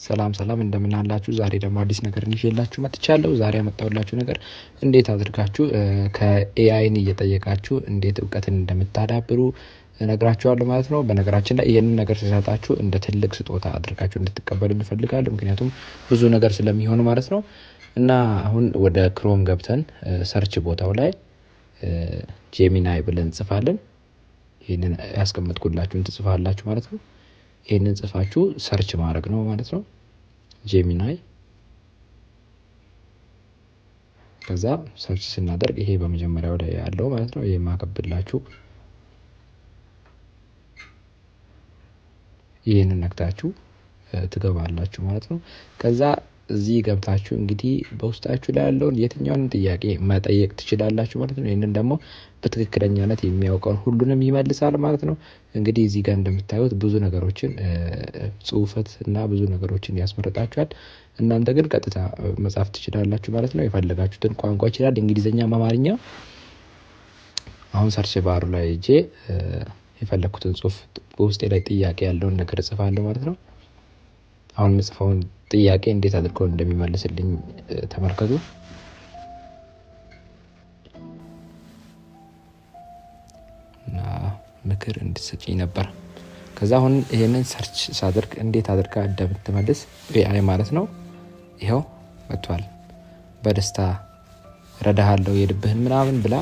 ሰላም እንደምን አላችሁ? ዛሬ ደግሞ አዲስ ነገር ይዤላችሁ መጥቻለሁ። ዛሬ ያመጣሁላችሁ ነገር እንዴት አድርጋችሁ ከኤአይን እየጠየቃችሁ እንዴት እውቀትን እንደምታዳብሩ እነግራችኋለሁ ማለት ነው። በነገራችን ላይ ይሄንን ነገር ስሰጣችሁ እንደ ትልቅ ስጦታ አድርጋችሁ እንድትቀበሉ እንፈልጋለሁ። ምክንያቱም ብዙ ነገር ስለሚሆን ማለት ነው። እና አሁን ወደ ክሮም ገብተን ሰርች ቦታው ላይ ጄሚናይ ብለን እንጽፋለን። ይሄንን ያስቀመጥኩላችሁን ትጽፋላችሁ ማለት ነው። ይሄንን ጽፋችሁ ሰርች ማድረግ ነው ማለት ነው። ጄሚናይ ከዛ ሰርች ስናደርግ ይሄ በመጀመሪያው ላይ ያለው ማለት ነው። ይሄ ማከብላችሁ ይሄንን ነክታችሁ ትገባላችሁ ማለት ነው። ከዛ እዚህ ገብታችሁ እንግዲህ በውስጣችሁ ላይ ያለውን የትኛውንም ጥያቄ መጠየቅ ትችላላችሁ ማለት ነው። ይሄንን ደግሞ በትክክለኛነት የሚያውቀውን ሁሉንም ይመልሳል ማለት ነው። እንግዲህ እዚህ ጋር እንደምታዩት ብዙ ነገሮችን ጽሁፈት እና ብዙ ነገሮችን ያስመርጣችኋል። እናንተ ግን ቀጥታ መጻፍ ትችላላችሁ ማለት ነው። የፈለጋችሁትን ቋንቋ ይችላል፣ እንግሊዘኛ፣ አማርኛ። አሁን ሰርች ባሩ ላይ ሄጄ የፈለኩትን ጽሁፍ በውስጤ ላይ ጥያቄ ያለውን ነገር እጽፋለሁ ማለት ነው። አሁን የምጽፈውን ጥያቄ እንዴት አድርጎ እንደሚመልስልኝ ተመልከቱ። ምክር እንድትሰጪኝ ነበር። ከዛ አሁን ይሄንን ሰርች ሳደርግ እንዴት አድርጋ እንደምትመልስ ኤአይ ማለት ነው ይሄው መጥቷል። በደስታ ረዳሃለሁ የልብህን ምናምን ብላ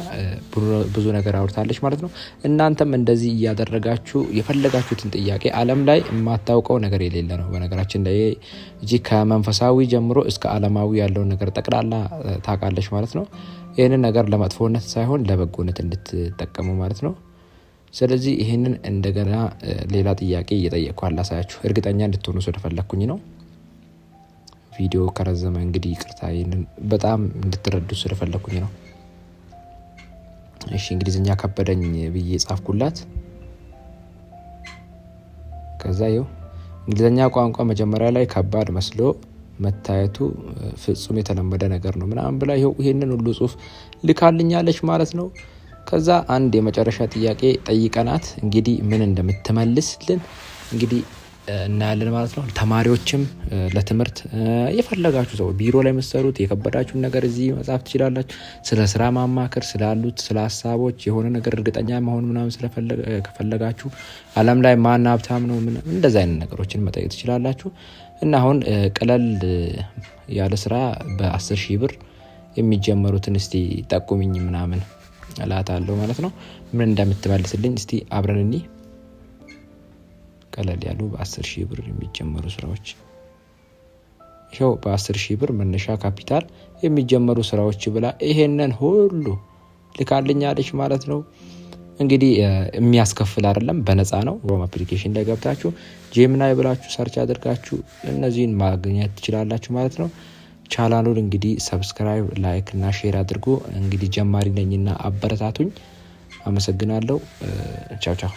ብዙ ነገር አውርታለች ማለት ነው። እናንተም እንደዚህ እያደረጋችሁ የፈለጋችሁትን ጥያቄ ዓለም ላይ የማታውቀው ነገር የሌለ ነው። በነገራችን ላይ እዚህ ከመንፈሳዊ ጀምሮ እስከ ዓለማዊ ያለውን ነገር ጠቅላላ ታውቃለች ማለት ነው። ይህንን ነገር ለመጥፎነት ሳይሆን ለበጎነት እንድትጠቀሙ ማለት ነው። ስለዚህ ይህንን እንደገና ሌላ ጥያቄ እየጠየቅኩ አላሳያችሁ፣ እርግጠኛ እንድትሆኑ ስለፈለኩኝ ነው። ቪዲዮ ከረዘመ እንግዲህ ይቅርታ፣ ይህንን በጣም እንድትረዱ ስለፈለኩኝ ነው። እሺ እንግሊዝኛ ከበደኝ ብዬ ጻፍኩላት። ከዛ ይኸው እንግሊዝኛ ቋንቋ መጀመሪያ ላይ ከባድ መስሎ መታየቱ ፍጹም የተለመደ ነገር ነው ምናምን ብላ ይሄንን ሁሉ ጽሁፍ ልካልኛለች ማለት ነው። ከዛ አንድ የመጨረሻ ጥያቄ ጠይቀናት እንግዲህ ምን እንደምትመልስልን እንግዲህ እናያለን ማለት ነው። ተማሪዎችም ለትምህርት የፈለጋችሁ ሰው ቢሮ ላይ መሰሩት የከበዳችሁን ነገር እዚህ መጻፍ ትችላላችሁ። ስለ ስራ ማማከር ስላሉት ስለ ሀሳቦች የሆነ ነገር እርግጠኛ መሆን ምናምን ከፈለጋችሁ ዓለም ላይ ማን ሀብታም ነው እንደዛ አይነት ነገሮችን መጠየቅ ትችላላችሁ። እና አሁን ቀለል ያለ ስራ በ10,000 ብር የሚጀመሩትን እስቲ ጠቁሚኝ ምናምን እላታለሁ ማለት ነው። ምን እንደምትመልስልኝ እስቲ አብረን እንይ። ቀለል ያሉ በ10,000 ብር የሚጀመሩ ስራዎች ይሄው በ10,000 ብር መነሻ ካፒታል የሚጀመሩ ስራዎች ብላ ይሄንን ሁሉ ልካልኛለች ማለት ነው። እንግዲህ የሚያስከፍል አይደለም፣ በነፃ ነው። ክሮም አፕሊኬሽን ላይ ገብታችሁ ጄሚናይ ብላችሁ ሰርች አድርጋችሁ እነዚህን ማግኘት ትችላላችሁ ማለት ነው። ቻናሉን እንግዲህ ሰብስክራይብ፣ ላይክ እና ሼር አድርጉ። እንግዲህ ጀማሪ ነኝና አበረታቱኝ። አመሰግናለሁ። ቻው።